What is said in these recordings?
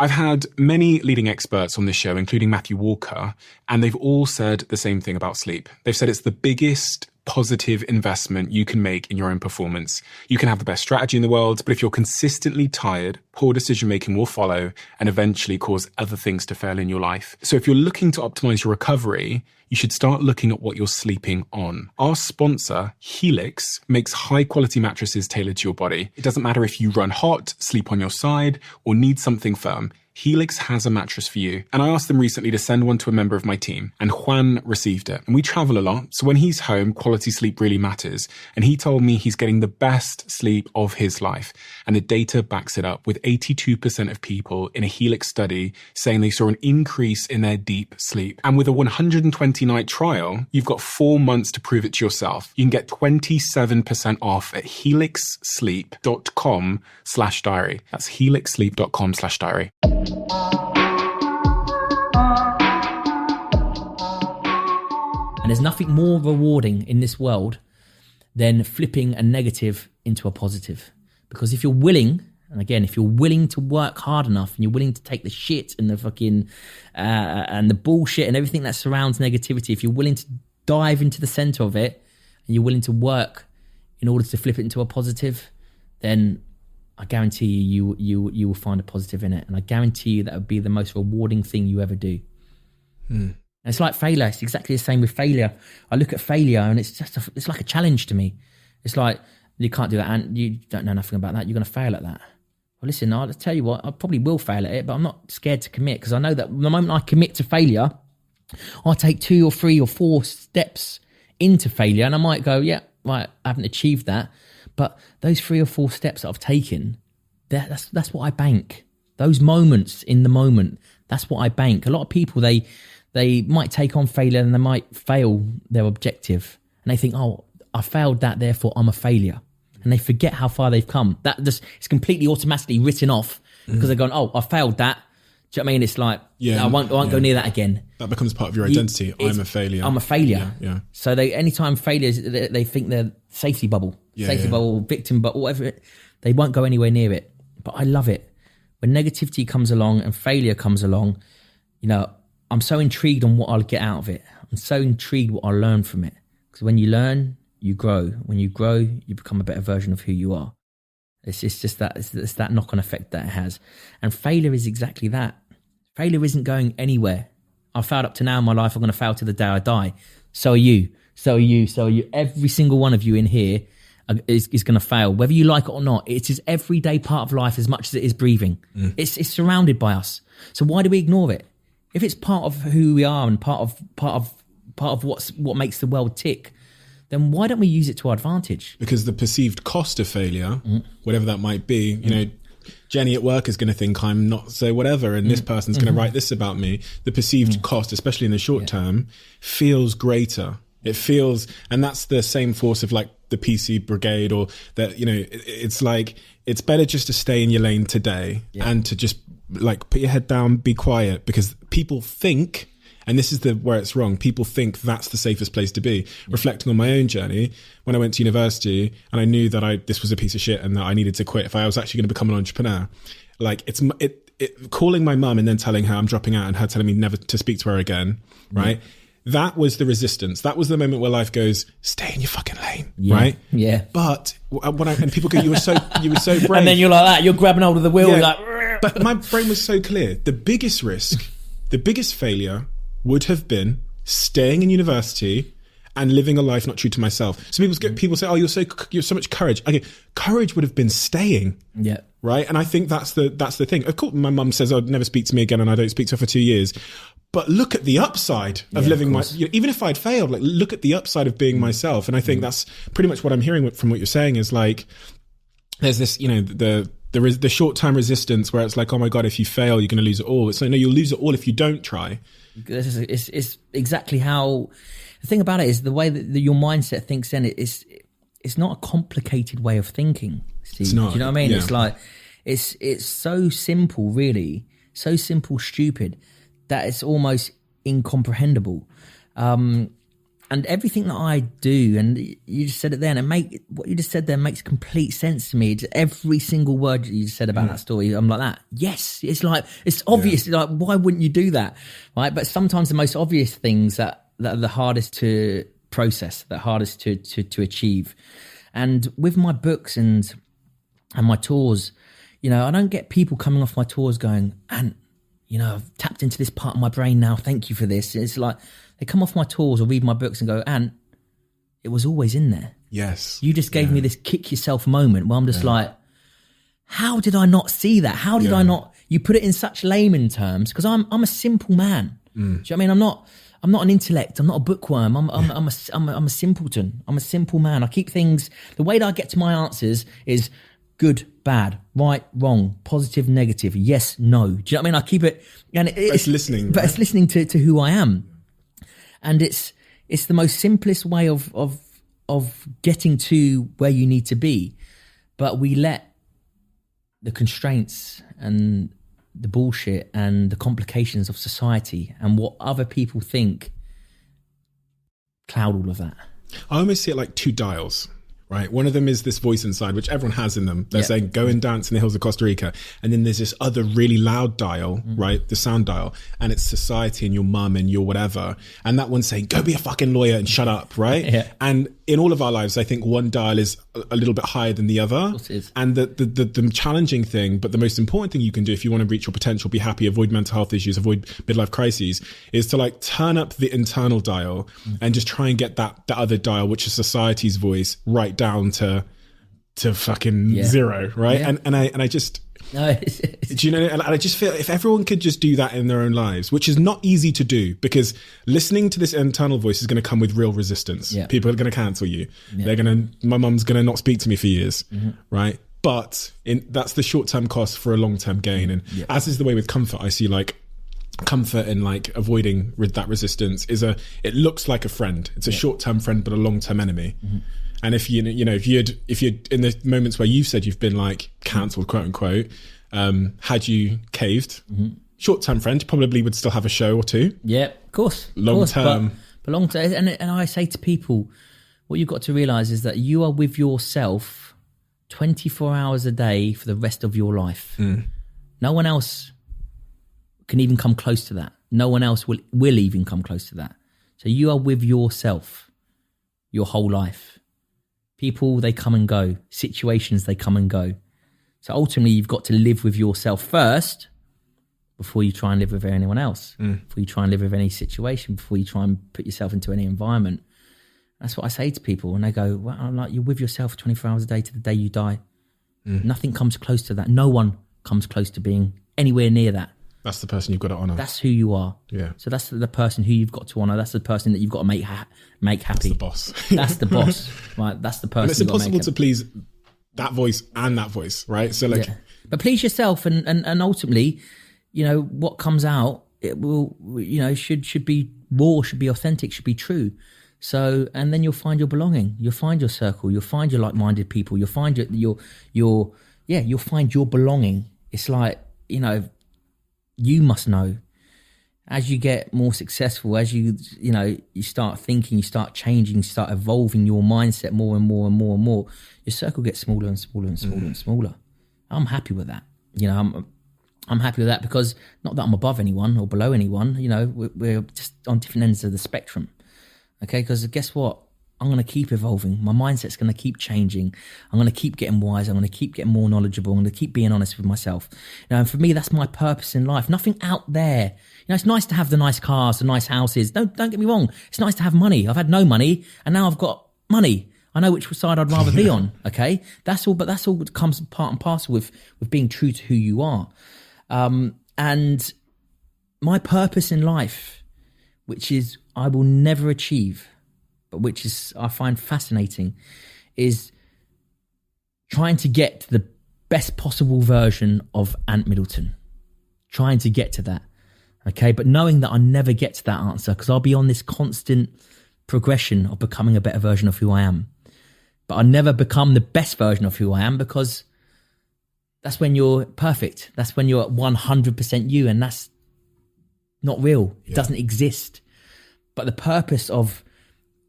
I've had many leading experts on this show, including Matthew Walker, and they've all said the same thing about sleep. They've said it's the biggest positive investment you can make in your own performance. You can have the best strategy in the world, but if you're consistently tired, poor decision-making will follow and eventually cause other things to fail in your life. So if you're looking to optimize your recovery, you should start looking at what you're sleeping on. Our sponsor, Helix, makes high-quality mattresses tailored to your body. It doesn't matter if you run hot, sleep on your side, or need something firm. Helix has a mattress for you. And I asked them recently to send one to a member of my team, and Juan received it. And we travel a lot, so when he's home, quality sleep really matters. And he told me he's getting the best sleep of his life. And the data backs it up, with 82% of people in a Helix study saying they saw an increase in their deep sleep. And with a 120-night trial, you've got 4 months to prove it to yourself. You can get 27% off at helixsleep.com/diary. That's helixsleep.com/diary. And there's nothing more rewarding in this world than flipping a negative into a positive. Because if you're willing, and again, if you're willing to work hard enough and you're willing to take the shit and the fucking and the bullshit and everything that surrounds negativity, if you're willing to dive into the center of it and you're willing to work in order to flip it into a positive, then I guarantee you will find a positive in it. And I guarantee you that would be the most rewarding thing you ever do. And it's like failure. It's exactly the same with failure. I look at failure and it's just it's like a challenge to me. It's like, you can't do that and you don't know nothing about that. You're going to fail at that. Well, listen, I'll tell you what, I probably will fail at it, but I'm not scared to commit, because I know that the moment I commit to failure, I'll take 2 or 3 or 4 steps into failure and I might go, yeah, right, I haven't achieved that. But those 3 or 4 steps that I've taken, that's what I bank. Those moments in the moment, that's what I bank. A lot of people, they might take on failure and they might fail their objective. And they think, oh, I failed that, therefore I'm a failure. And they forget how far they've come. That just it's completely automatically written off because they're going, oh, I failed that. Do you know what I mean? It's like, I won't go near that again. That becomes part of your identity. I'm a failure. I'm a failure. Yeah. So anytime failures, they think they're safety bubble, bubble, victim, but whatever. They won't go anywhere near it. But I love it. When negativity comes along and failure comes along, I'm so intrigued on what I'll get out of it. I'm so intrigued what I'll learn from it. Because when you learn, you grow. When you grow, you become a better version of who you are. It's just that it's that knock-on effect that it has. And failure is exactly that. Failure isn't going anywhere. I've failed up to now in my life. I'm going to fail to the day I die. So are you. So are you. So are you. Every single one of you in here is going to fail. Whether you like it or not, it's his everyday part of life as much as it is breathing. It's surrounded by us. So why do we ignore it? If it's part of who we are and part of what makes the world tick, then why don't we use it to our advantage? Because the perceived cost of failure, whatever that might be, Jenny at work is going to think I'm not so whatever, and this person's going to write this about me. The perceived cost, especially in the short term, feels greater. It feels, and that's the same force of like the PC brigade, or that, it's like, it's better just to stay in your lane today and to just like put your head down, be quiet, because people think, and this is where it's wrong, people think that's the safest place to be. Reflecting on my own journey, when I went to university and I knew that this was a piece of shit and that I needed to quit if I was actually going to become an entrepreneur, like calling my mum and then telling her I'm dropping out and her telling me never to speak to her again, right? That was the resistance. That was the moment where life goes, stay in your fucking lane, right? Yeah. But and people go, you were so brave. And then you're like that, you're grabbing hold of the wheel, like. But my brain was so clear. The biggest risk, the biggest failure would have been staying in university and living a life not true to myself. So people say, oh, you're so much courage. Okay, courage would have been staying. Yeah. Right. And I think that's the thing. Of course, my mum says, never speak to me again, and I don't speak to her for 2 years. But look at the upside of living even if I'd failed, like look at the upside of being myself. And I think that's pretty much what I'm hearing from what you're saying is like, there's this, there is the short-term resistance where it's like, oh my God, if you fail, you're going to lose it all. It's like, no, you'll lose it all if you don't try. It's exactly how, the thing about it is the way that your mindset thinks then, it's not a complicated way of thinking, Steve. It's not. Do you know what I mean? Yeah. It's like, it's so simple, really, so simple, stupid, that it's almost incomprehensible. And everything that I do, and you just said it there, and what you just said there makes complete sense to me. Just every single word you just said about that story, I'm like that. Yes, it's like, it's obvious. Yeah. Like, why wouldn't you do that, right? But sometimes the most obvious things that are the hardest to process, the hardest to achieve. And with my books and my tours, you know, I don't get people coming off my tours going, and you know, I've tapped into this part of my brain now. Thank you for this. It's like, they come off my tours or read my books and go, and it was always in there. Yes. You just gave me this kick yourself moment where I'm just like, how did I not see that? How did I not? You put it in such layman terms, because I'm a simple man. Do you know what I mean? I'm not an intellect. I'm not a bookworm. I'm a simpleton. I'm a simple man. I keep things, the way that I get to my answers is good, bad, right, wrong, positive, negative, yes, no. Do you know what I mean? I keep it, and it's listening. But it's listening to who I am. And it's the most simplest way of getting to where you need to be. But we let the constraints and the bullshit and the complications of society and what other people think cloud all of that. I almost see it like two dials. Right. One of them is this voice inside, which everyone has in them. They're saying, go and dance in the hills of Costa Rica. And then there's this other really loud dial, right? The sound dial. And it's society and your mum and your whatever. And that one's saying, go be a fucking lawyer and shut up. Right. Yeah. And in all of our lives, I think one dial is a little bit higher than the other. Of course it is. And the challenging thing, but the most important thing you can do if you want to reach your potential, be happy, avoid mental health issues, avoid midlife crises, is to like turn up the internal dial and just try and get that other dial, which is society's voice, right down to fucking zero, right? Yeah. And I just, do you know? And I just feel if everyone could just do that in their own lives, which is not easy to do, because listening to this internal voice is going to come with real resistance. Yeah. People are going to cancel you. Yeah. My mum's going to not speak to me for years, right? But that's the short-term cost for a long-term gain. And as is the way with comfort, I see like comfort in like avoiding that resistance it looks like a friend. It's a short-term friend, but a long-term enemy. And if you'd in the moments where you've said you've been like cancelled, quote unquote, had you caved, short-term friend probably would still have a show or two. Yeah, of course. Long-term. But long-term, and I say to people, what you've got to realise is that you are with yourself 24 hours a day for the rest of your life. No one else can even come close to that. No one else will even come close to that. So you are with yourself your whole life. People, they come and go. Situations, they come and go. So ultimately, you've got to live with yourself first before you try and live with anyone else, before you try and live with any situation, before you try and put yourself into any environment. That's what I say to people. And they go, well, I'm like, you're with yourself 24 hours a day to the day you die. Nothing comes close to that. No one comes close to being anywhere near that. That's the person you've got to honour. That's who you are. Yeah. So that's the person who you've got to honour. That's the person that you've got to make happy. That's the boss. That's the boss. Right. That's the person. And it's impossible to please that voice and that voice, right? So like, but please yourself, and ultimately, you know, what comes out, it will, you know, should be raw, should be authentic, should be true. So, and then you'll find your belonging. You'll find your circle. You'll find your like-minded people. You'll find you'll find your belonging. It's like, you know, you must know, as you get more successful, as you start thinking, you start changing, you start evolving your mindset more and more and more and more, your circle gets smaller and smaller and smaller and smaller. I'm happy with that. You know, I'm happy with that, because not that I'm above anyone or below anyone, you know, we're just on different ends of the spectrum. Okay, because guess what? I'm going to keep evolving. My mindset's going to keep changing. I'm going to keep getting wiser. I'm going to keep getting more knowledgeable. I'm going to keep being honest with myself. You know, and for me, that's my purpose in life. Nothing out there. You know, it's nice to have the nice cars, the nice houses. Don't get me wrong. It's nice to have money. I've had no money, and now I've got money. I know which side I'd rather be on. Okay, that's all. But that's all that comes part and parcel with being true to who you are. And my purpose in life, which is I will never achieve, but which is I find fascinating, is trying to get to the best possible version of Ant Middleton. Trying to get to that, okay? But knowing that I never get to that answer, because I'll be on this constant progression of becoming a better version of who I am. But I never become the best version of who I am, because that's when you're perfect. That's when you're at 100% you, and that's not real. It doesn't exist. But the purpose of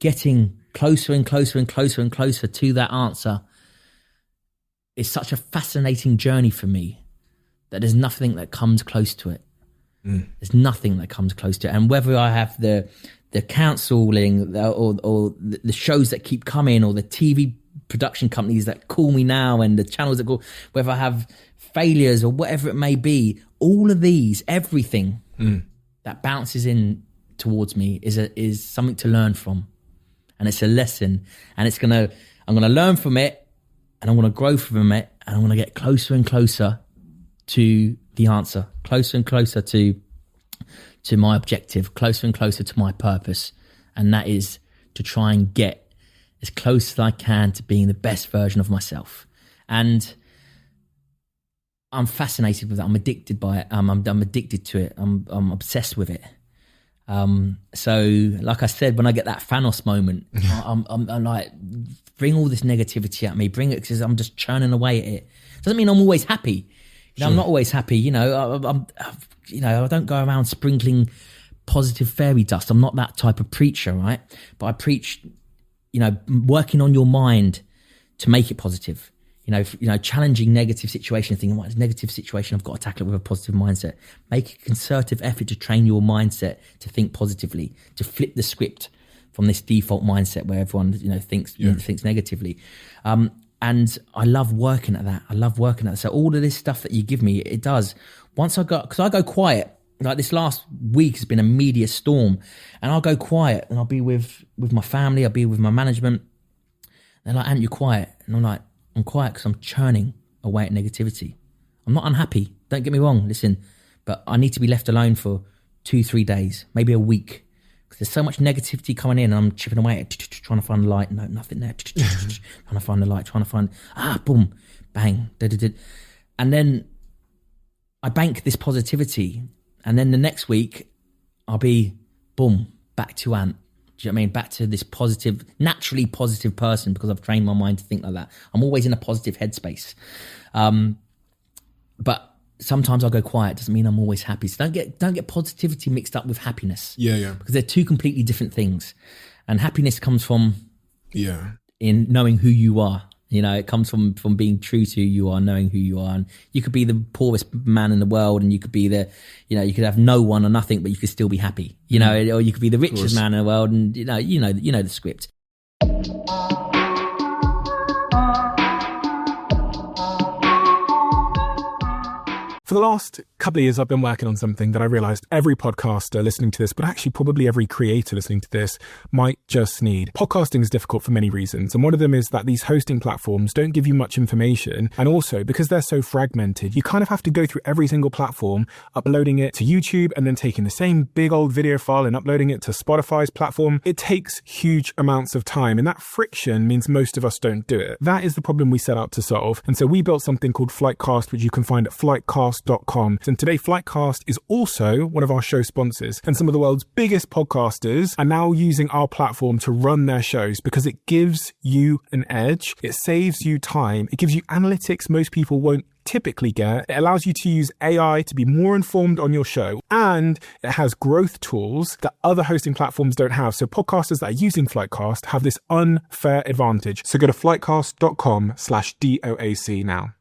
getting closer and closer and closer and closer to that answer is such a fascinating journey for me that there's nothing that comes close to it. There's nothing that comes close to it. And whether I have the counselling or the shows that keep coming, or the TV production companies that call me now, and the channels that call, whether I have failures or whatever it may be, all of these, everything that bounces in towards me is something to learn from. And it's a lesson, and I'm gonna learn from it, and I'm gonna grow from it, and I'm gonna get closer and closer to the answer, closer and closer to my objective, closer and closer to my purpose. And that is to try and get as close as I can to being the best version of myself. And I'm fascinated with that. I'm addicted by it. I'm addicted to it. I'm obsessed with it. So like I said, when I get that Thanos moment, I'm like, bring all this negativity at me, bring it, because I'm just churning away at it. Doesn't mean I'm always happy. Sure. I'm not always happy. I don't go around sprinkling positive fairy dust. I'm not that type of preacher, right? But I preach, working on your mind to make it positive. Challenging negative situation, thinking, what is negative situation? I've got to tackle it with a positive mindset. Make a concerted effort to train your mindset to think positively, to flip the script from this default mindset where everyone, thinks negatively. And I love working at that. So all of this stuff that you give me, it does. Because I go quiet, like this last week has been a media storm, and I'll go quiet and I'll be with my family, I'll be with my management. They're like, Ant, you're quiet. And I'm like, I'm quiet because I'm churning away at negativity. I'm not unhappy. Don't get me wrong. Listen, but I need to be left alone for 2-3 days, maybe a week. Because there's so much negativity coming in, and I'm chipping away at it, trying to find the light. No, nothing there. Trying to find the light, boom, bang. And then I bank this positivity. And then the next week, I'll be, boom, back to Ant. Do you know what I mean? Back to this positive, naturally positive person, because I've trained my mind to think like that. I'm always in a positive headspace. But sometimes I'll go quiet. Doesn't mean I'm always happy. So don't get positivity mixed up with happiness. Yeah. Because they're two completely different things. And happiness comes from in knowing who you are. It comes from being true to who you are, knowing who you are. And you could be the poorest man in the world, and you could be you could have no one or nothing, but you could still be happy. Or you could be the richest man in the world, and you know the script. For the last couple of years, I've been working on something that I realized every podcaster listening to this, but actually probably every creator listening to this, might just need. Podcasting is difficult for many reasons. And one of them is that these hosting platforms don't give you much information. And also, because they're so fragmented, you kind of have to go through every single platform, uploading it to YouTube, and then taking the same big old video file and uploading it to Spotify's platform. It takes huge amounts of time. And that friction means most of us don't do it. That is the problem we set out to solve. And so we built something called Flightcast, which you can find at flightcast.com. And today, Flightcast is also one of our show sponsors. And some of the world's biggest podcasters are now using our platform to run their shows because it gives you an edge. It saves you time. It gives you analytics most people won't typically get. It allows you to use AI to be more informed on your show. And it has growth tools that other hosting platforms don't have. So podcasters that are using Flightcast have this unfair advantage. So go to flightcast.com/DOAC now.